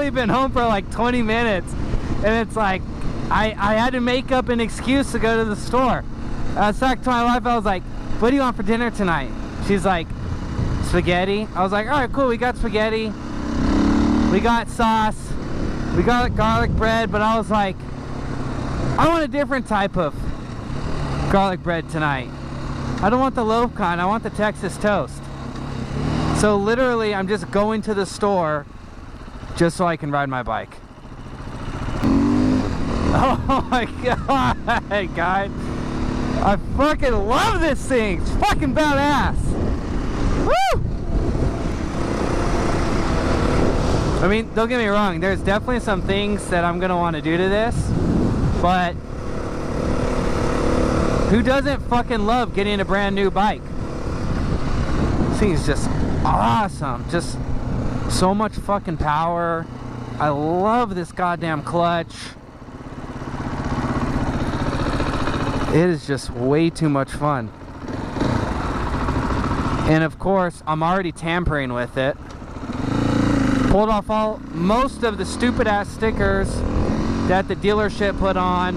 only been home for like 20 minutes. And it's like, I had to make up an excuse to go to the store. I was talking to my wife, I was like, what do you want for dinner tonight? She's like, spaghetti. I was like, all right, cool, we got spaghetti. We got sauce. We got garlic bread, but I was like, I want a different type of garlic bread tonight. I don't want the loaf kind, I want the Texas toast. So literally, I'm just going to the store just so I can ride my bike. Oh my god, guys. I fucking love this thing. It's fucking badass. Woo! I mean, don't get me wrong, there's definitely some things that I'm gonna want to do to this, but who doesn't fucking love getting a brand new bike? This thing is just awesome. Just so much fucking power. I love this goddamn clutch. It is just way too much fun. And of course, I'm already tampering with it. Pulled off most of the stupid ass stickers that the dealership put on.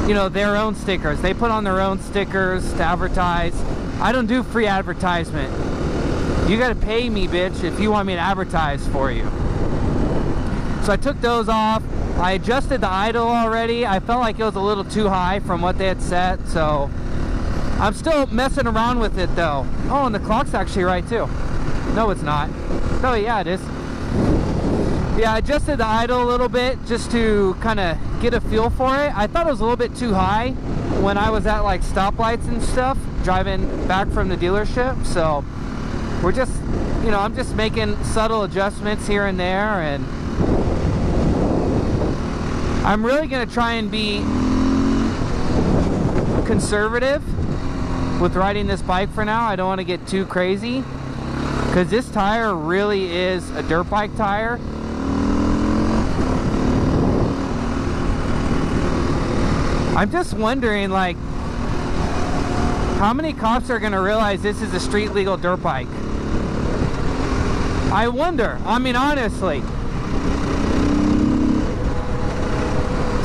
You know, their own stickers. They put on their own stickers to advertise. I don't do free advertisement. You gotta pay me, bitch, if you want me to advertise for you. So I took those off. I adjusted the idle already. I felt like it was a little too high from what they had set, so I'm still messing around with it though. Oh, and the clock's actually right too. No, it's not. Oh yeah, it is. Yeah, I adjusted the idle a little bit just to kind of get a feel for it. I thought it was a little bit too high when I was at like stoplights and stuff driving back from the dealership. So we're just, you know, I'm just making subtle adjustments here and there, and I'm really gonna try and be conservative with riding this bike for now. I don't want to get too crazy because this tire really is a dirt bike tire. I'm just wondering, like, how many cops are gonna realize this is a street legal dirt bike? I wonder. I mean, honestly.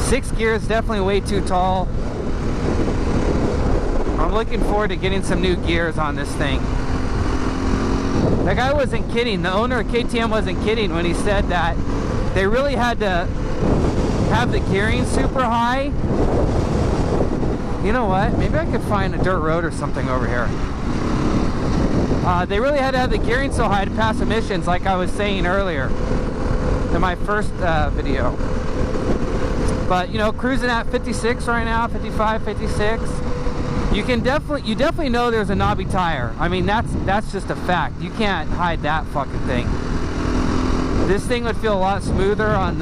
6 gears, definitely way too tall. I'm looking forward to getting some new gears on this thing. That guy wasn't kidding. The owner of KTM wasn't kidding when he said that they really had to have the gearing super high. You know what? Maybe I could find a dirt road or something over here. They really had to have the gearing so high to pass emissions, like I was saying earlier in my first video. But, you know, cruising at 56 right now, 55, 56. You definitely know there's a knobby tire. I mean, that's just a fact. You can't hide that fucking thing. This thing would feel a lot smoother on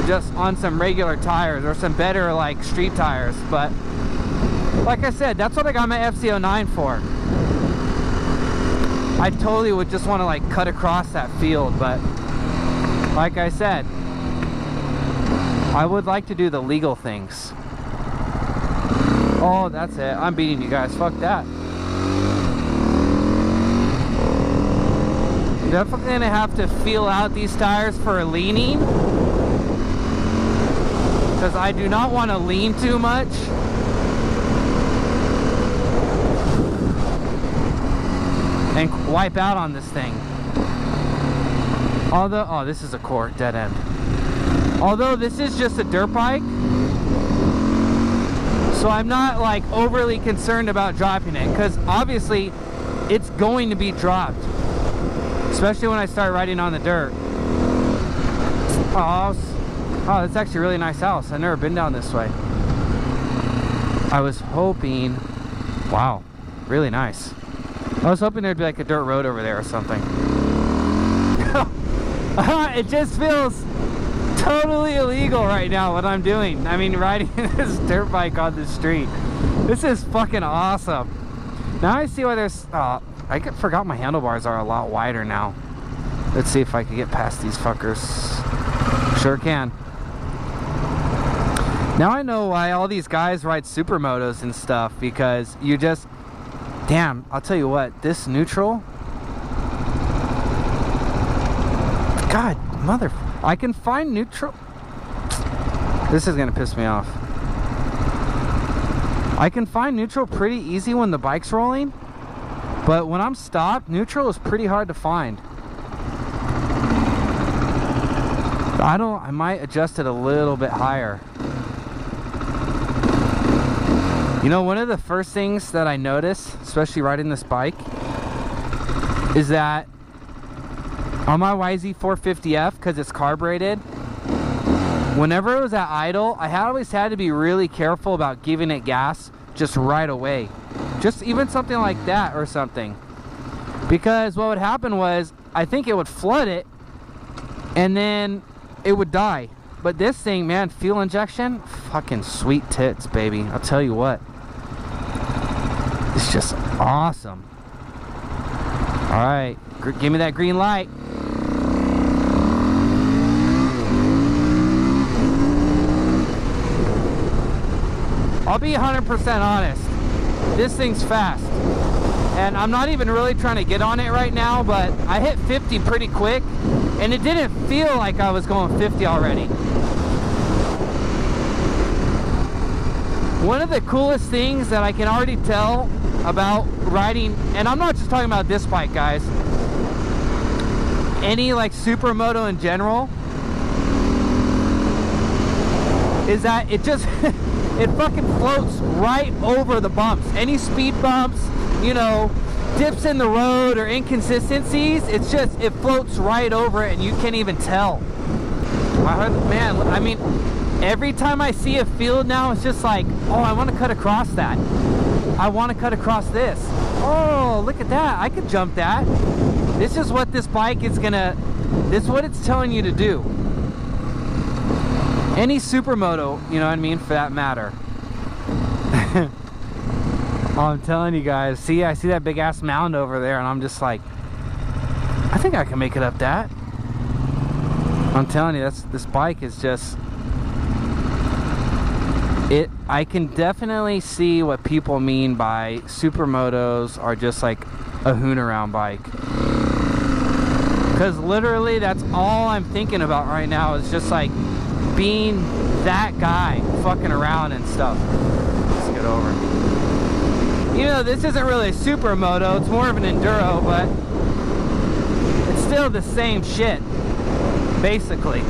just on some regular tires or some better like street tires. But like I said, that's what I got my FC09 for. I totally would just want to like cut across that field, but like I said, I would like to do the legal things. Oh, that's it. I'm beating you guys. Fuck that. Definitely gonna have to feel out these tires for leaning, because I do not want to lean too much. And wipe out on this thing. Although, oh, this is a court dead end. Although this is just a dirt bike, so I'm not like overly concerned about dropping it, because obviously it's going to be dropped, especially when I start riding on the dirt. Oh, that's actually a really nice house. I've never been down this way. I was hoping, wow, really nice. I was hoping there'd be like a dirt road over there or something. It just feels totally illegal right now what I'm doing. I mean, riding this dirt bike on the street. This is fucking awesome. Now I see why there's I forgot my handlebars are a lot wider now. Let's see if I can get past these fuckers. Sure can. Now I know why all these guys ride Supermotos and stuff, because you just, damn, I'll tell you what, this neutral, God, mother... I can find neutral... This is gonna piss me off. I can find neutral pretty easy when the bike's rolling, but when I'm stopped, neutral is pretty hard to find. I might adjust it a little bit higher. You know, one of the first things that I notice, especially riding this bike, is that on my YZ450F, because it's carbureted, whenever it was at idle, I always had to be really careful about giving it gas just right away. Just even something like that or something. Because what would happen was, I think it would flood it, and then it would die. But this thing, man, fuel injection, fucking sweet tits, baby. I'll tell you what. It's just awesome. Alright, give me that green light. I'll be 100% honest. This thing's fast. And I'm not even really trying to get on it right now, but I hit 50 pretty quick, and it didn't feel like I was going 50 already. One of the coolest things that I can already tell about riding, and I'm not just talking about this bike, guys, any like Supermoto in general, is that it just it fucking floats right over the bumps. Any speed bumps, you know, dips in the road or inconsistencies, it's just, it floats right over it and you can't even tell. Man, I mean, every time I see a field now, it's just like, oh, I want to cut across that. I want to cut across this. Oh, look at that. I could jump that. This is what this bike is gonna, this is what it's telling you to do. Any Supermoto, you know what I mean, for that matter. Oh, I'm telling you guys, see, I see that big ass mound over there and I'm just like, I think I can make it up that. I'm telling you, this bike is just, I can definitely see what people mean by Supermotos are just like a hoon around bike. Because literally that's all I'm thinking about right now is just like being that guy fucking around and stuff. Let's get over. You know, this isn't really a Supermoto, it's more of an enduro, but it's still the same shit, basically.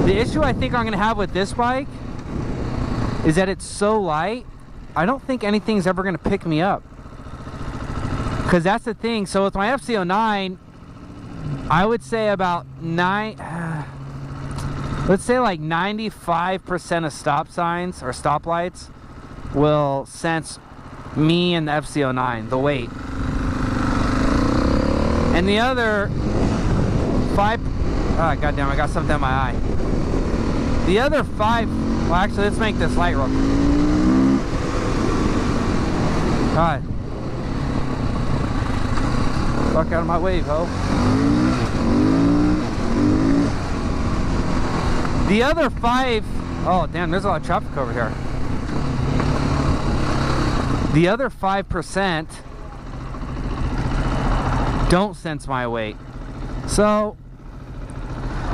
The issue I think I'm gonna have with this bike is that it's so light, I don't think anything's ever gonna pick me up. Because that's the thing. So with my FC09, I would say about let's say like 95% of stop signs or stoplights will sense me and the FC09, the weight. And the other 5, oh goddamn, I got something in my eye. The other 5, well actually let's make this light real quick. God. Fuck out of my way, ho. The other 5, oh damn, there's a lot of traffic over here. The other 5% don't sense my weight. So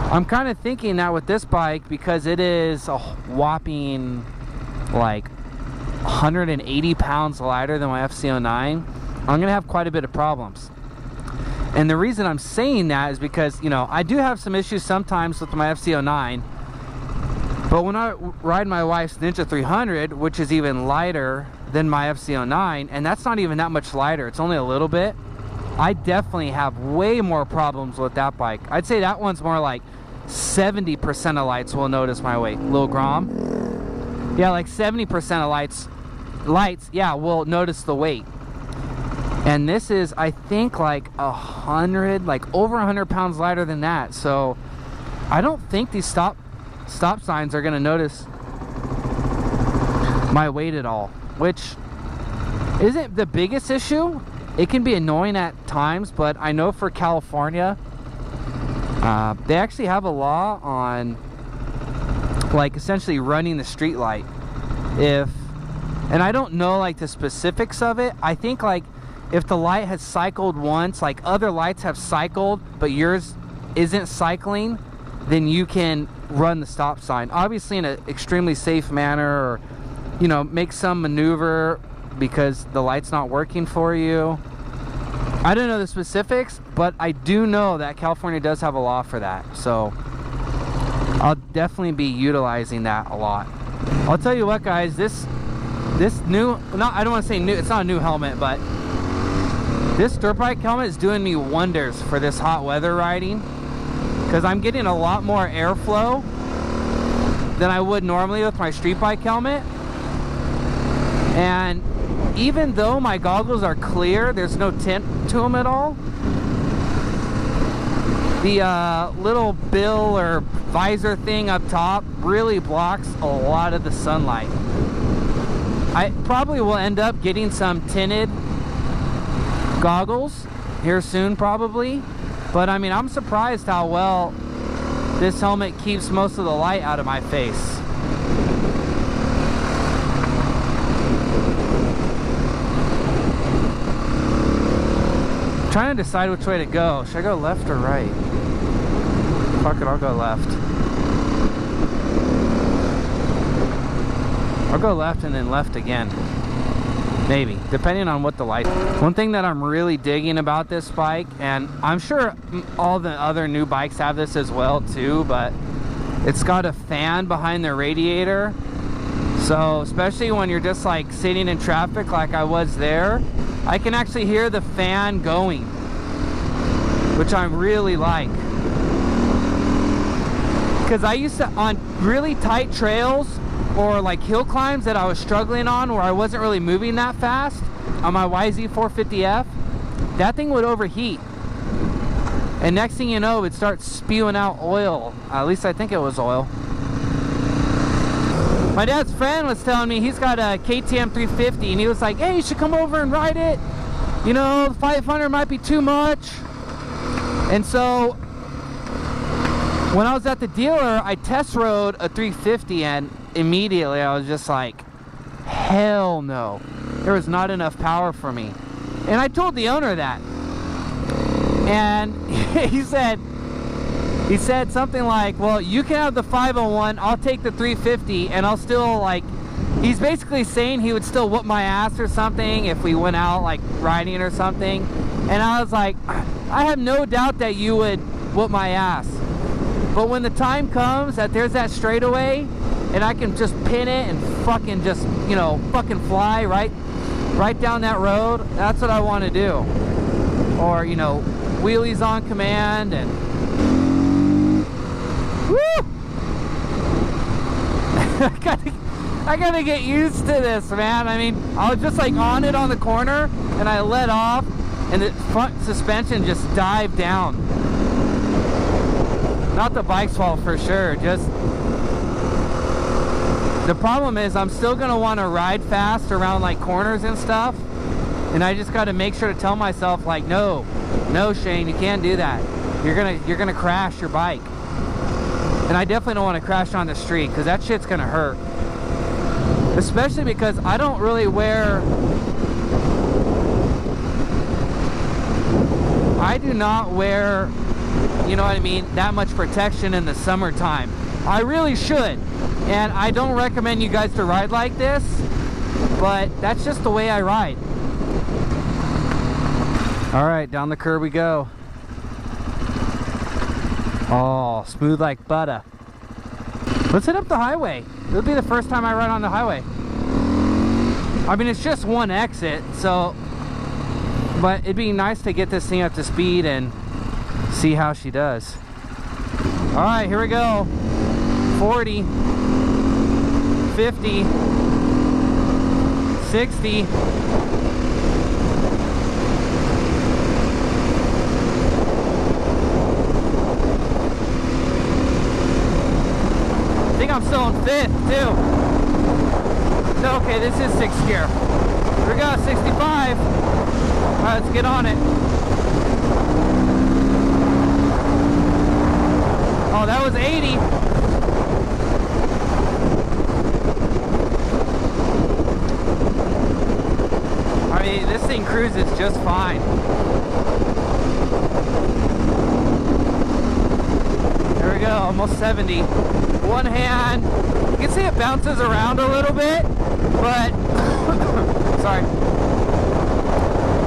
I'm kind of thinking that with this bike, because it is a whopping like 180 pounds lighter than my FC09, I'm gonna have quite a bit of problems. And the reason I'm saying that is because, you know, I do have some issues sometimes with my FC09, but when I ride my wife's Ninja 300, which is even lighter than my FC09, and that's not even that much lighter, it's only a little bit, I definitely have way more problems with that bike. I'd say that one's more like 70% of lights will notice my weight. Lil Grom? Yeah, like 70% of lights, yeah, will notice the weight. And this is, I think, like 100, like over 100 pounds lighter than that. So I don't think these stop signs are gonna notice my weight at all, which isn't the biggest issue. It can be annoying at times, but I know for California, they actually have a law on like essentially running the street light. And I don't know like the specifics of it. I think like if the light has cycled once, like other lights have cycled, but yours isn't cycling, then you can run the stop sign. Obviously in an extremely safe manner, or, you know, make some maneuver because the light's not working for you. I don't know the specifics, but I do know that California does have a law for that. So I'll definitely be utilizing that a lot. I'll tell you what, guys, this new, I don't want to say new, it's not a new helmet, but this dirt bike helmet is doing me wonders for this hot weather riding, because I'm getting a lot more airflow than I would normally with my street bike helmet. And even though my goggles are clear, there's no tint to them at all, the little bill or visor thing up top really blocks a lot of the sunlight. I probably will end up getting some tinted goggles here soon probably, but I mean, I'm surprised how well this helmet keeps most of the light out of my face. I'm trying to decide which way to go. Should I go left or right? Fuck it, I'll go left. I'll go left and then left again. Maybe, depending on what the light. One thing that I'm really digging about this bike, and I'm sure all the other new bikes have this as well too, but it's got a fan behind the radiator. So especially when you're just like sitting in traffic like I was there, I can actually hear the fan going, which I really like. Because I used to, on really tight trails or like hill climbs that I was struggling on where I wasn't really moving that fast, on my YZ450F, that thing would overheat. And next thing you know, it would start spewing out oil. At least I think it was oil. My dad's friend was telling me he's got a KTM 350, and he was like, hey, you should come over and ride it. You know, 500 might be too much. And so when I was at the dealer, I test rode a 350, and immediately I was just like, hell no. There was not enough power for me. And I told the owner that. And he said something like, well, you can have the 501, I'll take the 350, and I'll still, like, he's basically saying he would still whoop my ass or something if we went out like riding or something. And I was like, I have no doubt that you would whoop my ass, but when the time comes that there's that straightaway and I can just pin it and fucking just, you know, fucking fly right down that road, that's what I want to do. Or, you know, wheelies on command. And woo! I gotta get used to this, man. I mean, I was just like on it on the corner and I let off and the front suspension just dived down. Not the bike's fault for sure, just the problem is I'm still gonna want to ride fast around like corners and stuff, and I just got to make sure to tell myself like, no Shane, you can't do that. You're gonna crash your bike. And I definitely don't want to crash on the street, because that shit's gonna hurt. Especially because I don't really wear, I do not wear, you know what I mean, that much protection in the summertime. I really should. And I don't recommend you guys to ride like this, but that's just the way I ride. All right, down the curb we go. Oh, smooth like butter. Let's hit up the highway. It'll be the first time I ride on the highway. I mean, it's just one exit, so, but it'd be nice to get this thing up to speed and see how she does. All right, here we go. 40, 50, 60. I think I'm still in 5th too. No, okay, this is 6th gear. Here we go, 65. All right, let's get on it. Oh, that was 80. I mean, this thing cruises just fine. almost 70. One hand, you can see it bounces around a little bit, but sorry.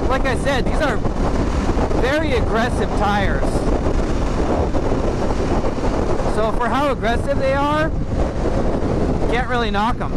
Like I said, these are very aggressive tires. So for how aggressive they are, can't really knock them.